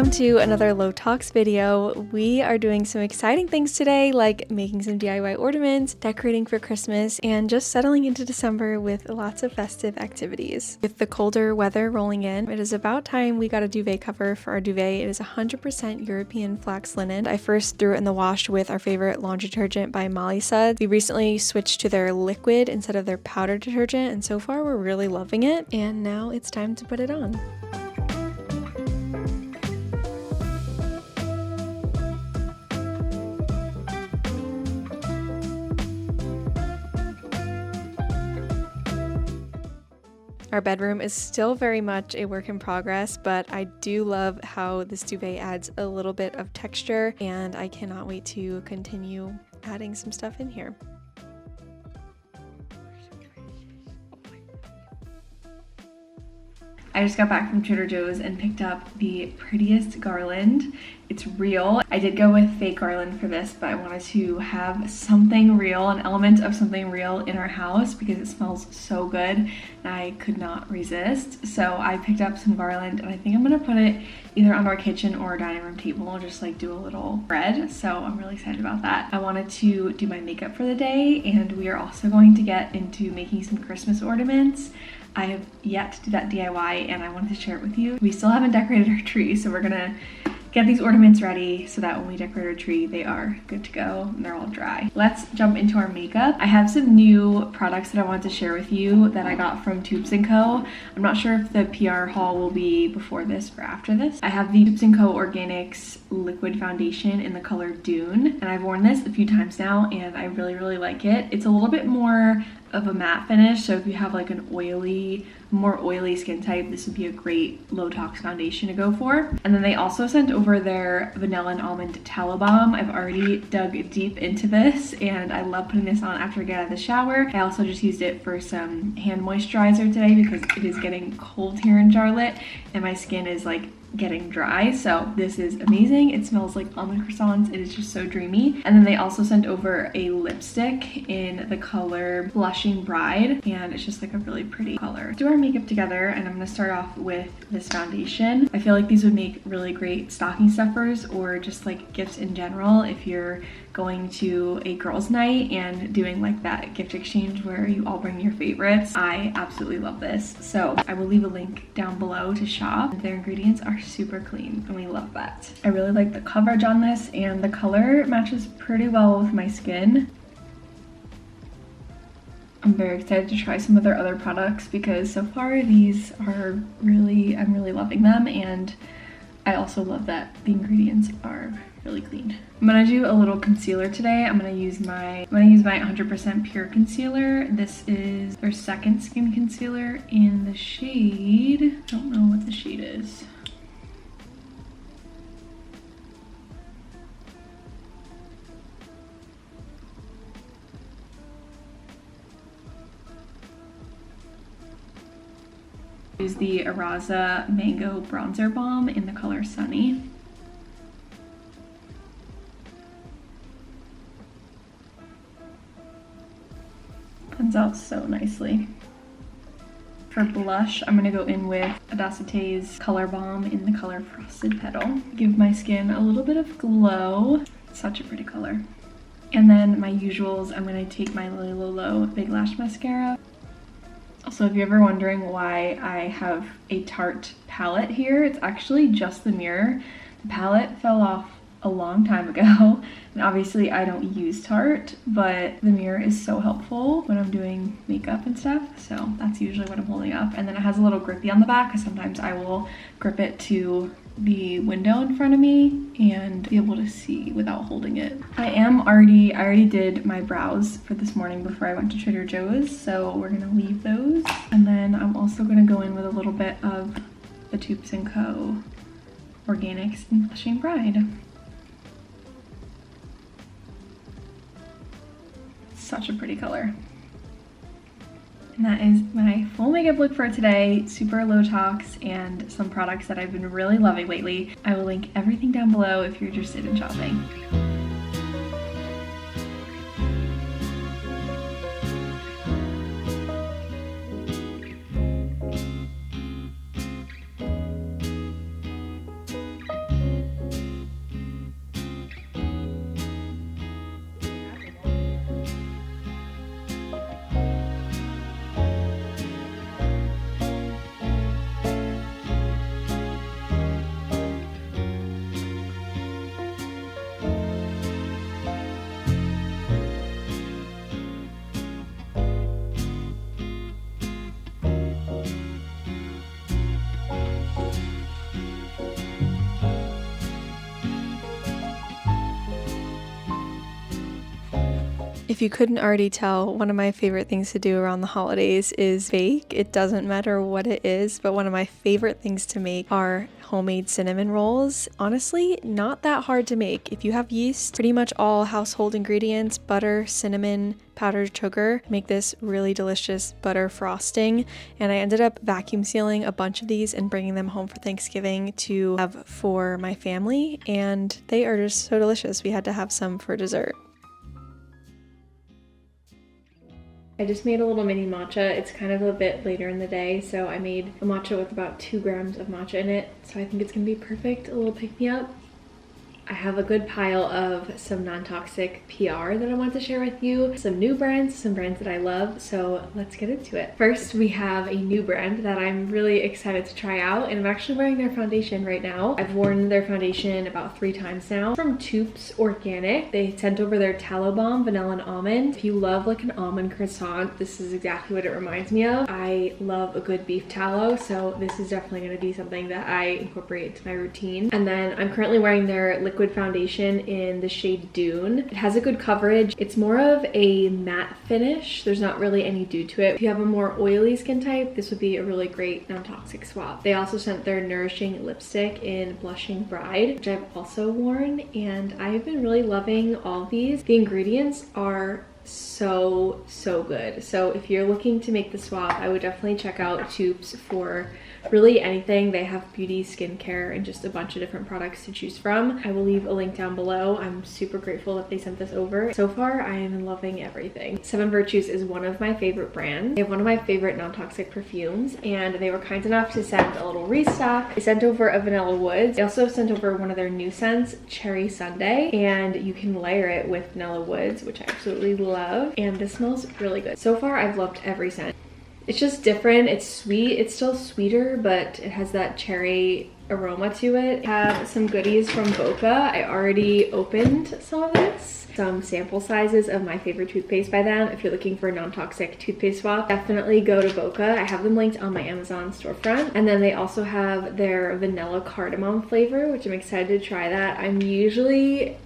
Welcome to another Low Talks video. We are doing some exciting things today, like making some DIY ornaments, decorating for Christmas, and just settling into December with lots of festive activities. With the colder weather rolling in, it is about time we got a duvet cover for our duvet. It is 100% European Flax linen. I first threw it in the wash with our favorite laundry detergent by Molly Suds. We recently switched to their liquid instead of their powder detergent, and so far we're really loving it. And now it's time to put it on. Our bedroom is still very much a work in progress, but I do love how this duvet adds a little bit of texture, and I cannot wait to continue adding some stuff in here. I just got back from Trader Joe's and picked up the prettiest garland. It's real. I did go with fake garland for this, but I wanted to have something real, an element of something real in our house because it smells so good and I could not resist. So I picked up some garland and I think I'm gonna put it either on our kitchen or dining room table and just like do a little spread. So I'm really excited about that. I wanted to do my makeup for the day, and we are also going to get into making some Christmas ornaments. I have yet to do that DIY and I wanted to share it with you. We still haven't decorated our tree, so we're gonna get these ornaments ready so that when we decorate our tree, they are good to go and they're all dry. Let's jump into our makeup. I have some new products that I wanted to share with you that I got from Toups Co. I'm not sure if the PR haul will be before this or after this. I have the Toups Co Organics liquid foundation in the color Dune, and I've worn this a few times now and I really like it. It's a little bit more of a matte finish, so if you have like an more oily skin type, this would be a great low tox foundation to go for. And then they also sent over their vanilla and almond tallow balm. I've already dug deep into this and I love putting this on after I get out of the shower. I also just used it for some hand moisturizer today because it is getting cold here in Charlotte and my skin is like getting dry, so this is amazing. It smells like almond croissants. It is just so dreamy. And then they also sent over a lipstick in the color Blushing Bride, and it's just like a really pretty color. Do our makeup together, and I'm gonna start off with this foundation. I feel like these would make really great stocking stuffers or just like gifts in general if you're going to a girls' night and doing like that gift exchange where you all bring your favorites. I absolutely love this. So I will leave a link down below to shop. Their ingredients are super clean and we love that. I really like the coverage on this and the color matches pretty well with my skin. I'm very excited to try some of their other products because so far these are I'm really loving them, and I also love that the ingredients are really clean. I'm gonna do a little concealer today. I'm gonna use my 100% pure concealer. This is their second skin concealer in the shade, I don't know what the shade is. Use the Araza Mango Bronzer Balm in the color Sunny. Blends out so nicely. For blush, I'm gonna go in with Audacité's Color Balm in the color Frosted Petal. Give my skin a little bit of glow. Such a pretty color. And then my usuals, I'm gonna take my Lily Lolo Big Lash Mascara. Also, if you're ever wondering why I have a Tarte palette here, it's actually just the mirror. The palette fell off a long time ago, and obviously I don't use Tarte, but the mirror is so helpful when I'm doing makeup and stuff, so that's usually what I'm holding up. And then it has a little grippy on the back because sometimes I will grip it to the window in front of me and be able to see without holding it. I already did my brows for this morning before I went to Trader Joe's, so we're gonna leave those. And then I'm also gonna go in with a little bit of the Toups Co Organics in Blushing Bride. Such a pretty color. And that is my full makeup look for today. Super low tox and some products that I've been really loving lately. I will link everything down below if you're interested in shopping. If you couldn't already tell, one of my favorite things to do around the holidays is bake. It doesn't matter what it is, but one of my favorite things to make are homemade cinnamon rolls. Honestly, not that hard to make. If you have yeast, pretty much all household ingredients, butter, cinnamon, powdered sugar, make this really delicious butter frosting. And I ended up vacuum sealing a bunch of these and bringing them home for Thanksgiving to have for my family. And they are just so delicious. We had to have some for dessert. I just made a little mini matcha. It's kind of a bit later in the day, so I made a matcha with about 2 grams of matcha in it. So I think it's gonna be perfect, a little pick-me-up. I have a good pile of some non-toxic PR that I want to share with you. Some new brands, some brands that I love, so let's get into it. First, we have a new brand that I'm really excited to try out, and I'm actually wearing their foundation right now. I've worn their foundation about 3 times now. From Toups Organic. They sent over their tallow balm, vanilla and almond. If you love like an almond croissant, this is exactly what it reminds me of. I love a good beef tallow, so this is definitely gonna be something that I incorporate into my routine. And then I'm currently wearing their liquid foundation in the shade Dune. It has a good coverage. It's more of a matte finish. There's not really any dew to it. If you have a more oily skin type, this would be a really great non-toxic swap. They also sent their nourishing lipstick in Blushing Bride, which I've also worn, and I've been really loving all these. The ingredients are so good. So if you're looking to make the swap, I would definitely check out Toups for really anything. They have beauty, skincare, and just a bunch of different products to choose from. I will leave a link down below. I'm super grateful that they sent this over. So far, I am loving everything. Seven Virtues is one of my favorite brands. They have one of my favorite non-toxic perfumes, and they were kind enough to send a little restock. They sent over a Vanilla Woods. They also sent over one of their new scents, Cherry Sundae, and you can layer it with Vanilla Woods, which I absolutely love, and this smells really good. So far, I've loved every scent. It's just different. It's sweet. It's still sweeter, but it has that cherry aroma to it. I have some goodies from Boca. I already opened some of this. Some sample sizes of my favorite toothpaste by them. If you're looking for a non-toxic toothpaste swap, definitely go to Boca. I have them linked on my Amazon storefront. And then they also have their vanilla cardamom flavor, which I'm excited to try that. I usually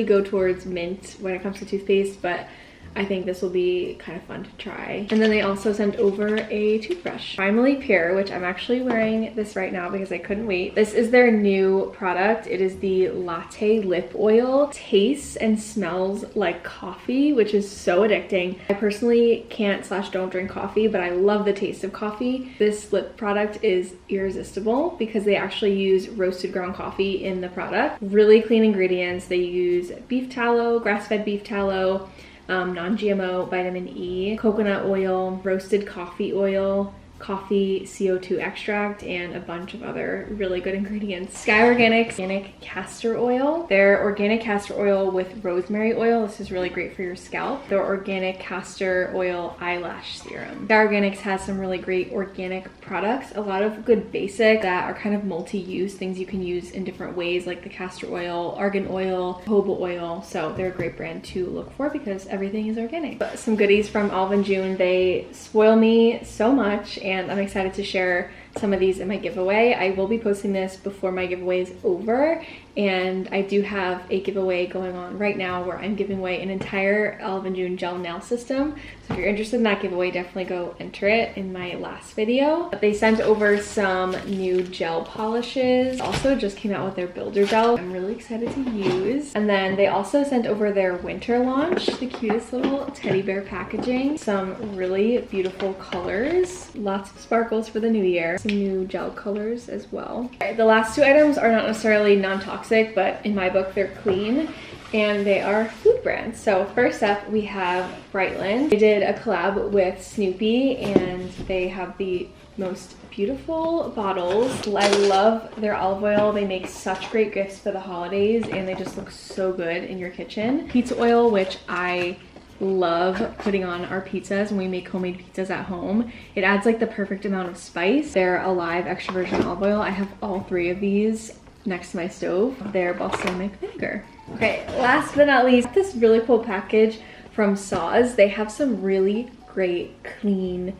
go towards mint when it comes to toothpaste, but I think this will be kind of fun to try. And then they also sent over a toothbrush. Primally Pure, which I'm actually wearing this right now because I couldn't wait. This is their new product. It is the Latte Lip Oil. Tastes and smells like coffee, which is so addicting. I personally can't/don't drink coffee, but I love the taste of coffee. This lip product is irresistible because they actually use roasted ground coffee in the product. Really clean ingredients. They use beef tallow, grass-fed beef tallow, non-GMO vitamin E, coconut oil, roasted coffee oil, coffee CO2 extract, and a bunch of other really good ingredients. Sky organic castor oil. Their organic castor oil with rosemary oil. This is really great for your scalp. Their organic castor oil eyelash serum. Sky Organics has some really great organic products. A lot of good basic that are kind of multi-use, things you can use in different ways, like the castor oil, argan oil, jojoba oil. So they're a great brand to look for because everything is organic. But some goodies from Olive and June. They spoil me so much, and I'm excited to share some of these in my giveaway. I will be posting this before my giveaway is over, and I do have a giveaway going on right now where I'm giving away an entire Olive and June gel nail system. So if you're interested in that giveaway, definitely go enter it in my last video. But they sent over some new gel polishes. Also just came out with their builder gel. I'm really excited to use. And then they also sent over their winter launch, the cutest little teddy bear packaging. Some really beautiful colors. Lots of sparkles for the new year. Some new gel colors as well. Okay, the last 2 items are not necessarily non-toxic, but in my book they're clean, and they are food brands. So first up we have Brightland. They did a collab with Snoopy, and they have the most beautiful bottles. I love their olive oil. They make such great gifts for the holidays, and they just look so good in your kitchen. Pizza oil, which I love putting on our pizzas when we make homemade pizzas at home. It adds like the perfect amount of spice. They're Alive extra virgin olive oil. I have all 3 of these next to my stove. They're balsamic vinegar. Okay, last but not least, this really cool package from Saws. They have some really great clean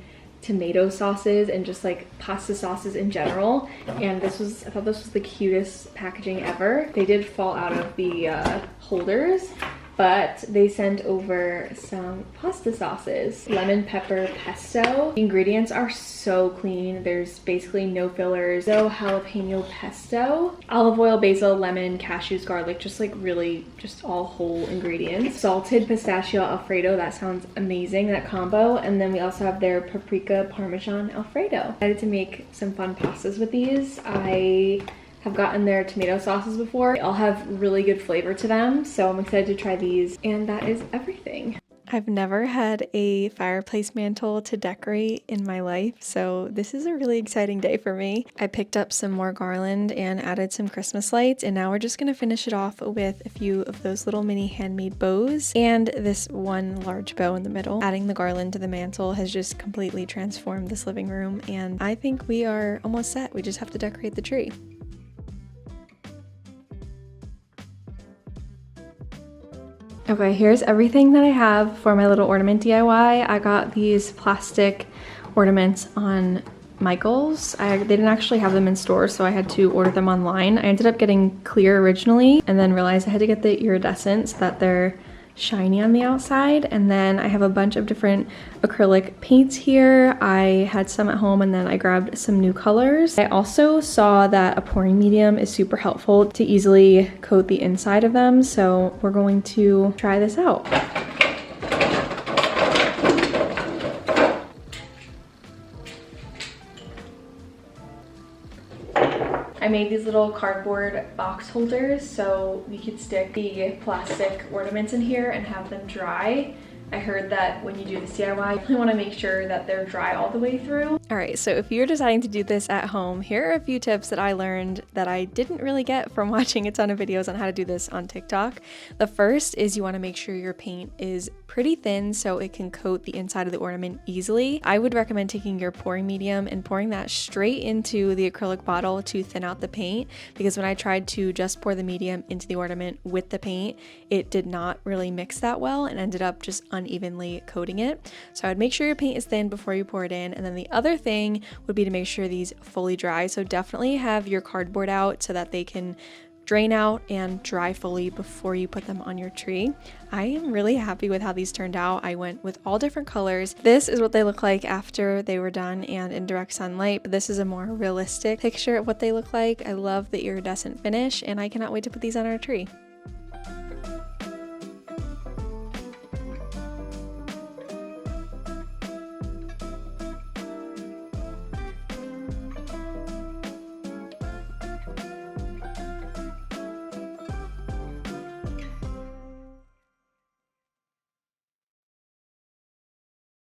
tomato sauces and just like pasta sauces in general, and I thought this was the cutest packaging ever. They did fall out of the holders, but they sent over some pasta sauces. Lemon pepper pesto. The ingredients are so clean. There's basically no fillers. No jalapeno pesto. Olive oil, basil, lemon, cashews, garlic, just like really just all whole ingredients. Salted pistachio alfredo. That sounds amazing, that combo. And then we also have their paprika parmesan alfredo. I decided to make some fun pastas with these. I have gotten their tomato sauces before. They all have really good flavor to them, so I'm excited to try these, and that is everything. I've never had a fireplace mantle to decorate in my life, so this is a really exciting day for me. I picked up some more garland and added some Christmas lights, and now we're just gonna finish it off with a few of those little mini handmade bows and this one large bow in the middle. Adding the garland to the mantle has just completely transformed this living room, and I think we are almost set. We just have to decorate the tree. Okay, here's everything that I have for my little ornament DIY. I got these plastic ornaments on Michaels. They didn't actually have them in stores, so I had to order them online. I ended up getting clear originally and then realized I had to get the iridescent so that they're shiny on the outside. And then I have a bunch of different acrylic paints here. I had some at home and then I grabbed some new colors. I also saw that a pouring medium is super helpful to easily coat the inside of them, so we're going to try this out. I made these little cardboard box holders so we could stick the plastic ornaments in here and have them dry. I heard that when you do this DIY, you really want to make sure that they're dry all the way through. All right, so if you're deciding to do this at home, here are a few tips that I learned that I didn't really get from watching a ton of videos on how to do this on TikTok. The first is you want to make sure your paint is pretty thin so it can coat the inside of the ornament easily. I would recommend taking your pouring medium and pouring that straight into the acrylic bottle to thin out the paint, because when I tried to just pour the medium into the ornament with the paint, it did not really mix that well and ended up just unevenly coating it. So I would make sure your paint is thin before you pour it in. And then the other thing would be to make sure these fully dry. So definitely have your cardboard out so that they can drain out and dry fully before you put them on your tree. I am really happy with how these turned out. I went with all different colors. This is what they look like after they were done and in direct sunlight, but this is a more realistic picture of what they look like. I love the iridescent finish and I cannot wait to put these on our tree.